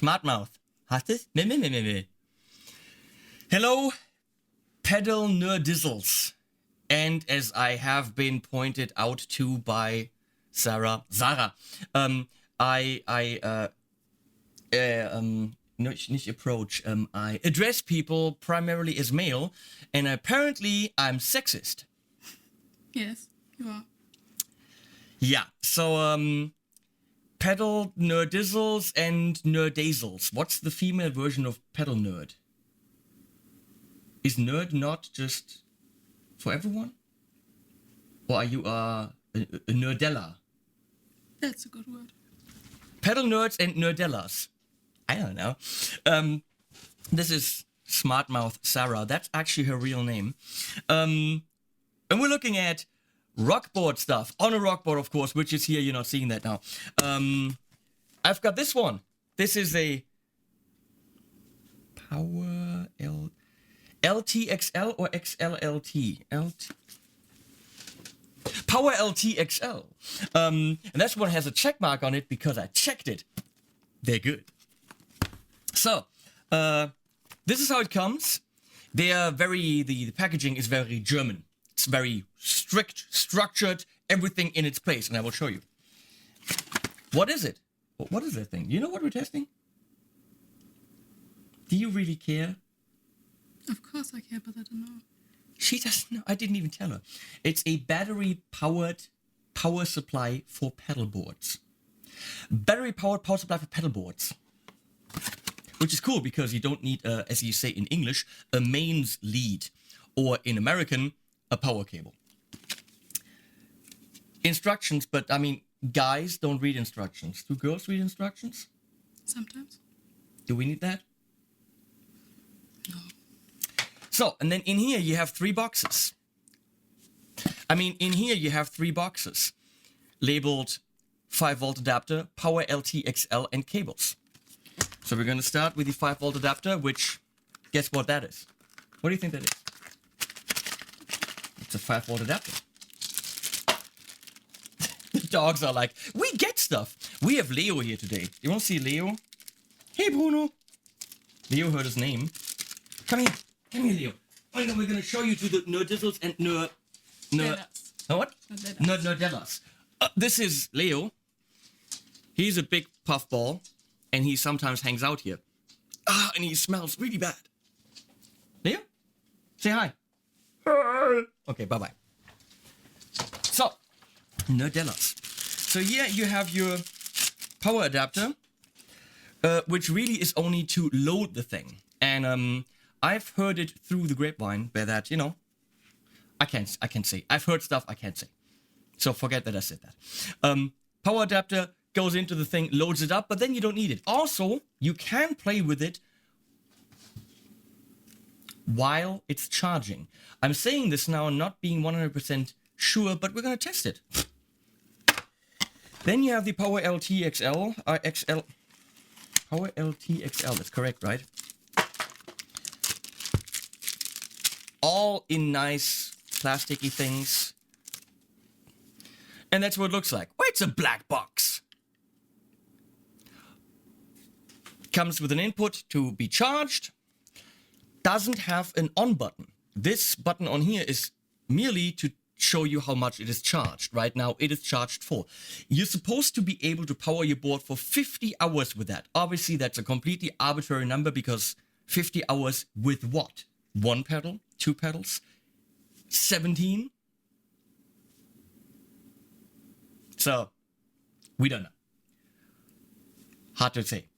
Smart mouth. Hast du's? Hello, pedal nerdizzles. And as I have been pointed out to by Sarah, I address people primarily as male, and apparently I'm sexist. Yes, you are. Yeah, so, pedal nerdizzles and nerdazels. What's the female version of pedal nerd? Is nerd not just for everyone? Or are you a nerdella? That's a good word. Pedal nerds and nerdellas. I don't know. This is Smartmouth Sarah. That's actually her real name. And we're looking at Rockboard stuff. On a Rockboard, of course, which is here. You're not seeing that now. I've got this one. This is a Power LT XL or XLLT? Power LT XL. And that's one has a check mark on it because I checked it. They're good. So, this is how it comes. They are the packaging is very German. It's very strict, structured, everything in its place, and I will show you. What is it? What is that thing? Do you know what we're testing? Do you really care? Of course I care, but I don't know. She doesn't know. I didn't even tell her. It's a battery-powered power supply for pedal boards. Battery-powered power supply for pedal boards. Which is cool because you don't need, as you say in English, a mains lead. Or in American, a power cable. Instructions, but I mean, guys don't read instructions. Do girls read instructions? Sometimes. Do we need that? No. So, and then in here you have 3 boxes. I mean, in here you have 3 boxes. Labeled 5-volt adapter, Power LT XL, and cables. So we're going to start with the 5-volt adapter, which, guess what that is? What do you think that is? It's a 5-volt adapter. The dogs are like, we get stuff. We have Leo here today. You want to see Leo? Hey, Bruno. Leo heard his name. Come here. Come here, Leo. Oh, no, we're going to show you to the nerdizzles and what? Nerdellas. This is Leo. He's a big puffball, and he sometimes hangs out here. And he smells really bad. Leo? Say hi. Hi. Okay, bye-bye. So, nerdellas. So here you have your power adapter, which really is only to load the thing. And I've heard it through the grapevine where that, you know, I can't say. I've heard stuff I can't say. So forget that I said that. Power adapter goes into the thing, loads it up, but then you don't need it. Also, you can play with it while it's charging. I'm saying this now not being 100% sure, but we're going to test it. Then you have the Power LT XL, Power LT XL, that's correct, right? All in nice plasticky things. And that's what it looks like. Oh, it's a black box. Comes with an input to be charged. Doesn't have an on button. This button on here is merely to show you how much it is charged. Right now it is charged full. You're supposed to be able to power your board for 50 hours with that. Obviously that's a completely arbitrary number because 50 hours with what? 1 pedal? 2 pedals? 17? So, we don't know. Hard to say.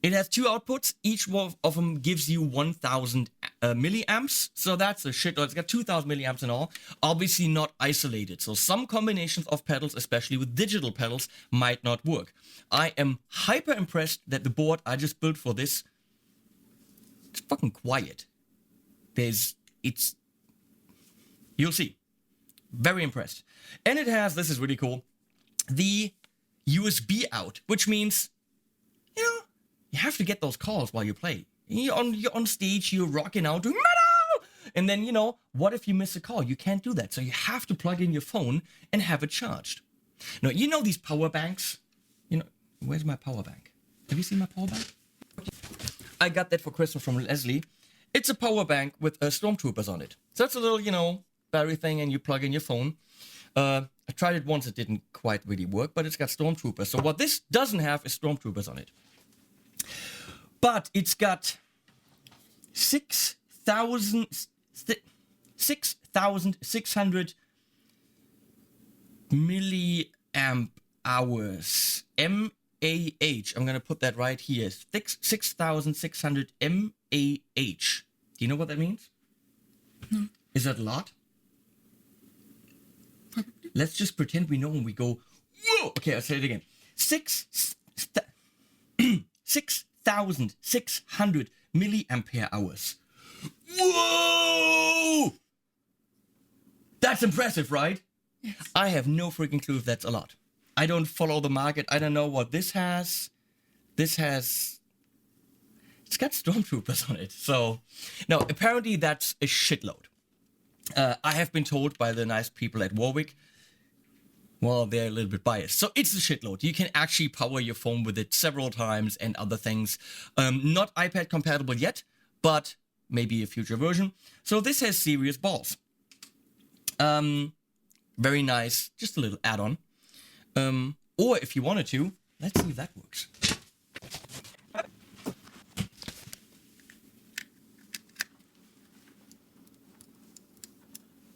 It has 2 outputs. Each one of them gives you 1000 milliamps. So that's a shit. It's got 2000 milliamps in all. Obviously not isolated. So some combinations of pedals, especially with digital pedals, might not work. I am hyper impressed that the board I just built for this, it's fucking quiet. You'll see. Very impressed. And it has, this is really cool, the USB out, which means, you know, you have to get those calls while you play. You're on stage, you're rocking out, doing metal! And then, you know, what if you miss a call? You can't do that. So you have to plug in your phone and have it charged. Now, you know these power banks? You know, where's my power bank? Have you seen my power bank? I got that for Christmas from Leslie. It's a power bank with stormtroopers on it. So it's a little, you know, battery thing, and you plug in your phone. I tried it once, it didn't quite really work, but it's got stormtroopers. So what this doesn't have is stormtroopers on it. But it's got 6,600 milliamp hours. MAH. I'm going to put that right here. 6,600 MAH. Do you know what that means? No. Is that a lot? Probably. Let's just pretend we know when we go, whoa! Okay, I'll say it again. 6,600 milliampere hours. Whoa! That's impressive, right? Yes. I have no freaking clue if that's a lot. I don't follow the market. I don't know what this has. It's got stormtroopers on it. So, no, apparently that's a shitload. I have been told by the nice people at Warwick, well, they're a little bit biased. So it's a shitload. You can actually power your phone with it several times and other things. Not iPad compatible yet, but maybe a future version. So this has serious balls. Very nice. Just a little add-on. Or if you wanted to, let's see if that works.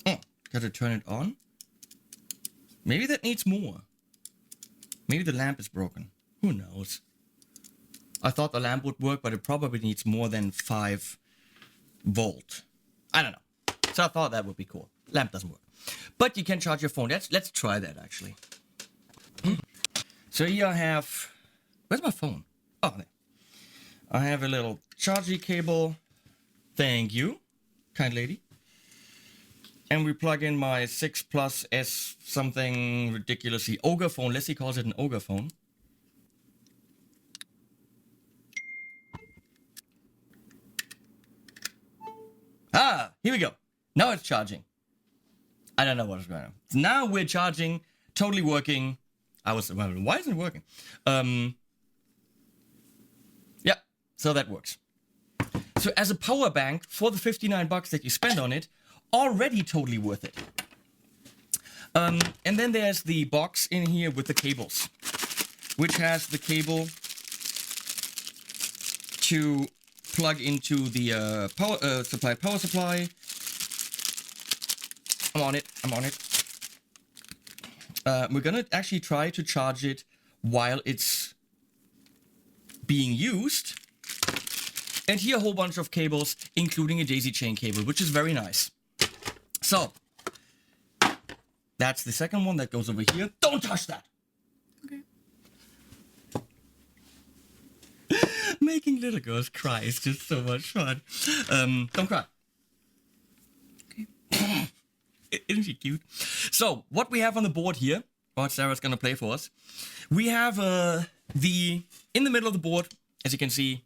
Oh, gotta turn it on. Maybe that needs more. Maybe the lamp is broken. Who knows? I thought the lamp would work, but it probably needs more than 5 volt. I don't know. So I thought that would be cool. Lamp doesn't work. But you can charge your phone. Let's try that, actually. So here I have... Where's my phone? Oh, there. I have a little charging cable. Thank you, kind lady. And we plug in my 6 Plus S something ridiculously ogre phone. Leslie calls it an ogre phone. Ah, here we go. Now it's charging. I don't know what's going on. Now we're charging, totally working. I was wondering, why isn't it working? Yeah, so that works. So as a power bank for the $59 that you spend on it, already totally worth it. And then there's the box in here with the cables, which has the cable to plug into the power supply. I'm on it. We're gonna actually try to charge it while it's being used. And here a whole bunch of cables, including a daisy chain cable, which is very nice. So, that's the second one that goes over here. Don't touch that! Okay. Making little girls cry is just so much fun. Don't cry. Okay. Isn't she cute? So, what we have on the board here, what Sarah's gonna play for us, we have in the middle of the board, as you can see,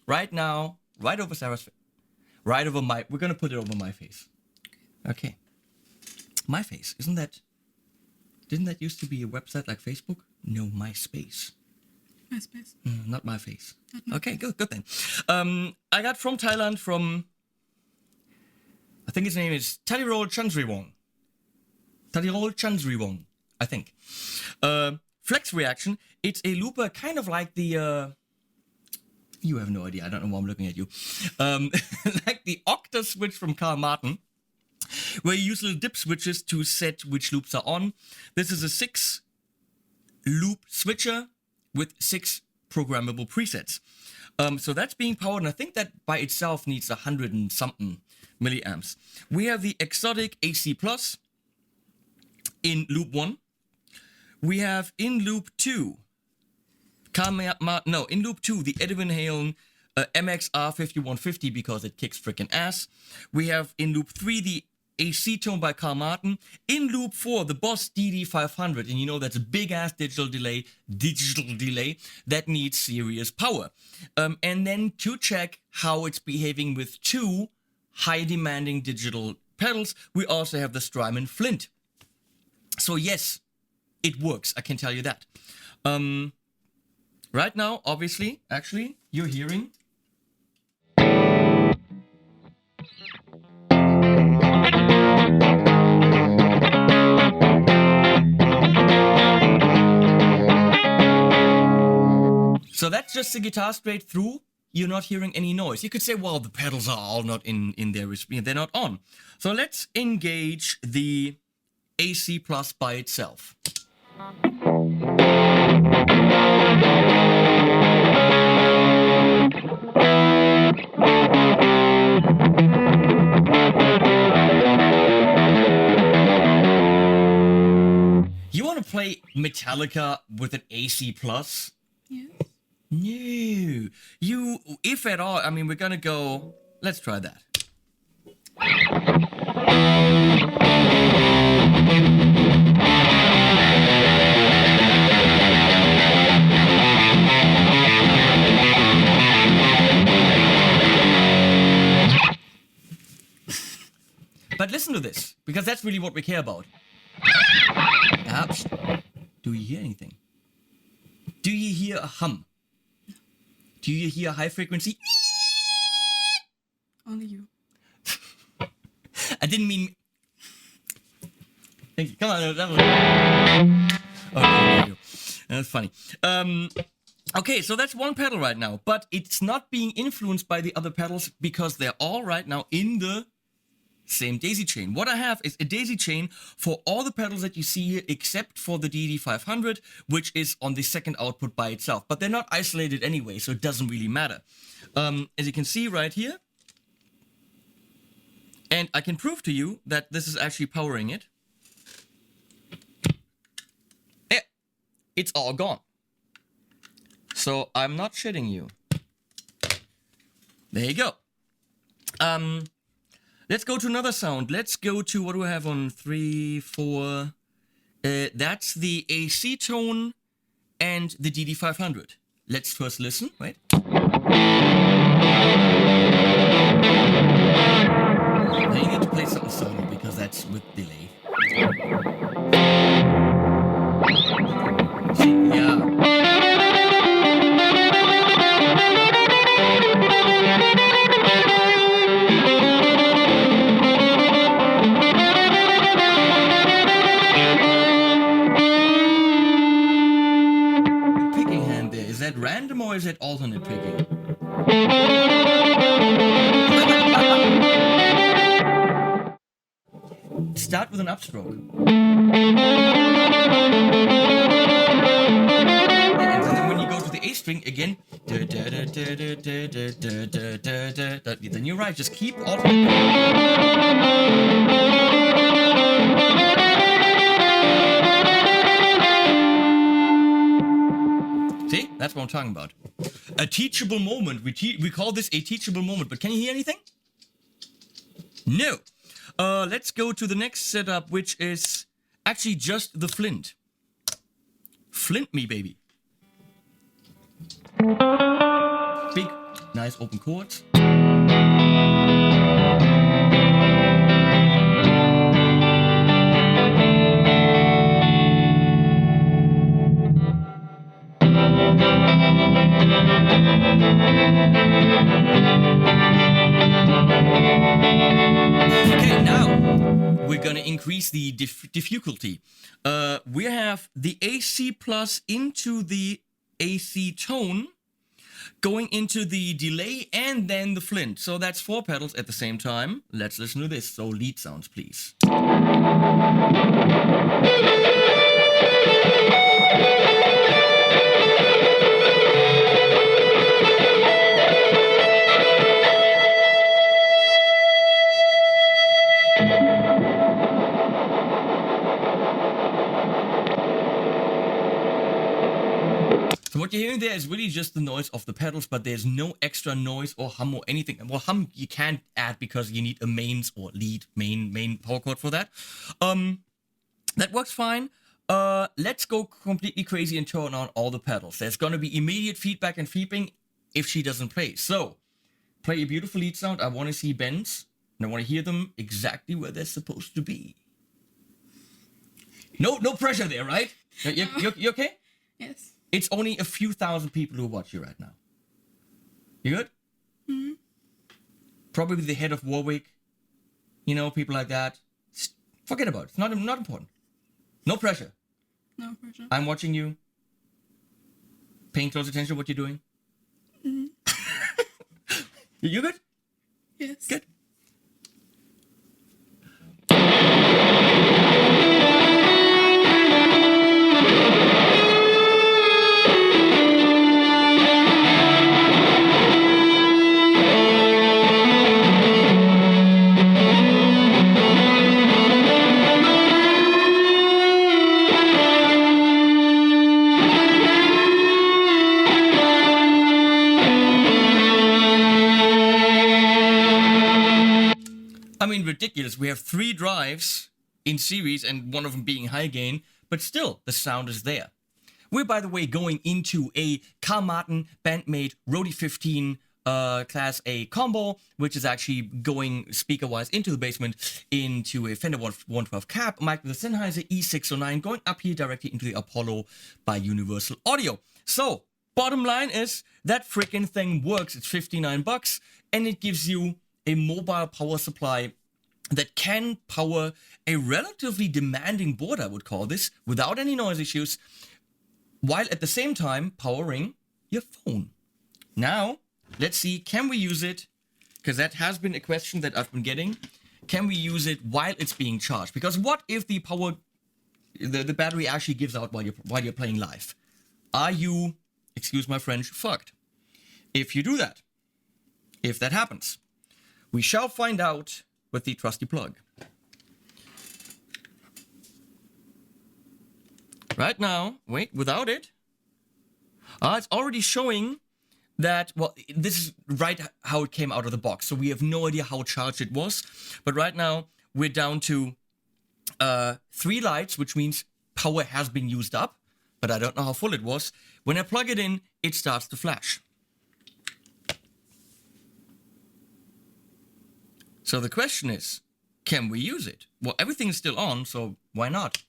right now, right over Sarah's face, right over my, we're gonna put it over my face. Okay. My face, didn't that used to be a website like Facebook? No, MySpace. MySpace. Not my face. Not my Okay, good then. I got from Thailand I think his name is Tadirol Chansriwong, I think. Flex reaction. It's a looper kind of like the... you have no idea. I don't know why I'm looking at you. Like the Octa switch from Carl Martin, where you use little dip switches to set which loops are on. This is a 6-loop switcher with 6 programmable presets. So that's being powered, and I think that by itself needs 100 and something milliamps. We have the Exotic AC Plus in loop 1. We have in loop 2, in loop 2, the Edwin Halen MXR 5150 because it kicks frickin' ass. We have in loop 3 the AC Tone by Carl Martin. In loop 4, the Boss DD500, and you know that's a big ass digital delay that needs serious power. And then to check how it's behaving with 2 high demanding digital pedals, we also have the Strymon Flint. So yes, it works, I can tell you that. Right now, obviously, actually, you're hearing just the guitar straight through, you're not hearing any noise. You could say, well, the pedals are all not in their, they're not on. So let's engage the AC plus by itself. You want to play Metallica with an AC plus? Yes. No. You, if at all, I mean, we're gonna go, let's try that. But listen to this, because that's really what we care about. Ouch. Do you hear anything? Do you hear a hum? Do you hear a high frequency? Only you. I didn't mean... Thank you. Come on, that was... Oh, that's funny. Okay, so that's one pedal right now, but it's not being influenced by the other pedals because they're all right now in the same daisy chain. What I have is a daisy chain for all the pedals that you see here except for the DD500, which is on the second output by itself. But they're not isolated anyway, so it doesn't really matter. As you can see right here, and I can prove to you that this is actually powering it. Yeah, it's all gone. So I'm not shitting you. There you go. Let's go to another sound. Let's go to, what do I have on 3, 4? That's the AC tone and the DD500. Let's first listen, right? Now you need to play something solo because that's with delay. See, yeah. Is that random or is that alternate picking? Start with an upstroke. And then when you go to the A string again, then you're right, just keep alternating. See? That's what I'm talking about. A teachable moment. We call this a teachable moment, but can you hear anything? No. Let's go to the next setup, which is actually just the flint. Flint me, baby. Big, nice open chords. Okay, now we're gonna increase the difficulty. We have the AC plus into the AC tone, going into the delay and then the flint. So that's 4 pedals at the same time. Let's listen to this. So lead sounds, please. So what you're hearing there is really just the noise of the pedals, but there's no extra noise or hum or anything. Well, hum you can't add because you need a mains or lead main power chord for that. That works fine. Let's go completely crazy and turn on all the pedals. There's gonna be immediate feedback and feeping if she doesn't play. So play a beautiful lead sound. I want to see bends, and I want to hear them exactly where they're supposed to be. No pressure there, right? You okay? Yes. It's only a few thousand people who watch you right now. You good? Mm-hmm. Probably the head of Warwick. You know, people like that. Forget about it. It's not important. No pressure. No pressure. I'm watching you. Paying close attention to what you're doing. You good? Yes. Good. I mean, ridiculous. We have 3 drives in series and one of them being high gain, but still, the sound is there. We're, by the way, going into a Carl Martin Bandmate Rode 15 Class A combo, which is actually going speaker-wise into the basement, into a Fender 112 cap, mic with a Sennheiser E609, going up here directly into the Apollo by Universal Audio. So, bottom line is, that freaking thing works. It's $59, and it gives you a mobile power supply that can power a relatively demanding board, I would call this, without any noise issues, while at the same time powering your phone. Now, let's see, can we use it? Because that has been a question that I've been getting. Can we use it while it's being charged? Because what if the battery actually gives out while you're playing live? Are you, excuse my French, fucked? If you do that, if that happens, we shall find out with the trusty plug. Right now, wait, without it, it's already showing that, well, this is right how it came out of the box, so we have no idea how charged it was, but right now, we're down to 3 lights, which means power has been used up, but I don't know how full it was. When I plug it in, it starts to flash. So the question is, can we use it? Well, everything is still on, so why not?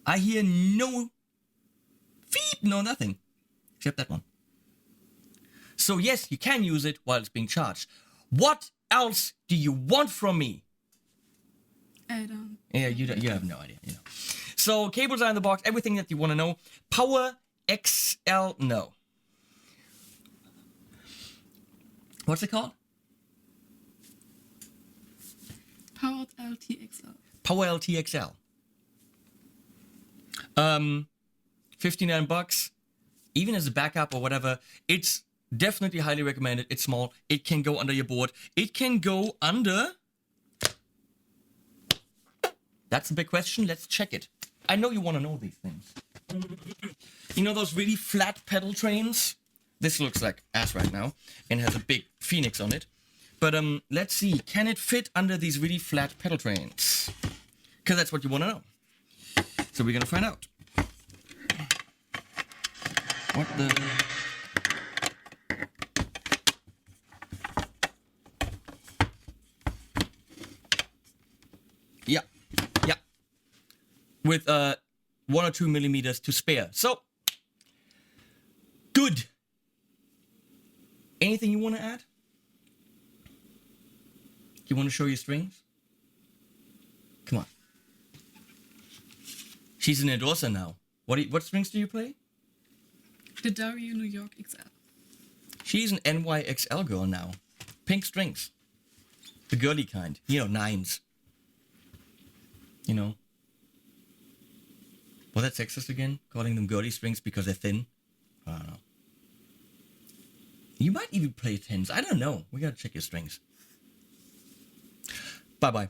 I hear no feep, no nothing, except that one. So yes, you can use it while it's being charged. What else do you want from me? I don't. Yeah, you have no idea, you know. So cables are in the box, everything that you want to know. Power XL, no. What's it called? Power LT XL. Power LT XL. $59, even as a backup or whatever. It's definitely highly recommended. It's small. It can go under your board. It can go under... That's a big question. Let's check it. I know you want to know these things. You know those really flat pedal trains? This looks like ass right now and has a big phoenix on it. But let's see. Can it fit under these really flat pedal trains? Because that's what you want to know. So we're going to find out. What the... Yeah. With 1 or 2 millimeters to spare. So, good. Anything you want to add? You want to show your strings? Come on. She's an endorser now. What strings do you play? The W New York XL. She's an NYXL girl now. Pink strings. The girly kind. You know, 9s. You know. Was that sexist again? Calling them girly strings because they're thin? I don't know. You might even play 10s. I don't know. We gotta check your strings. Bye-bye.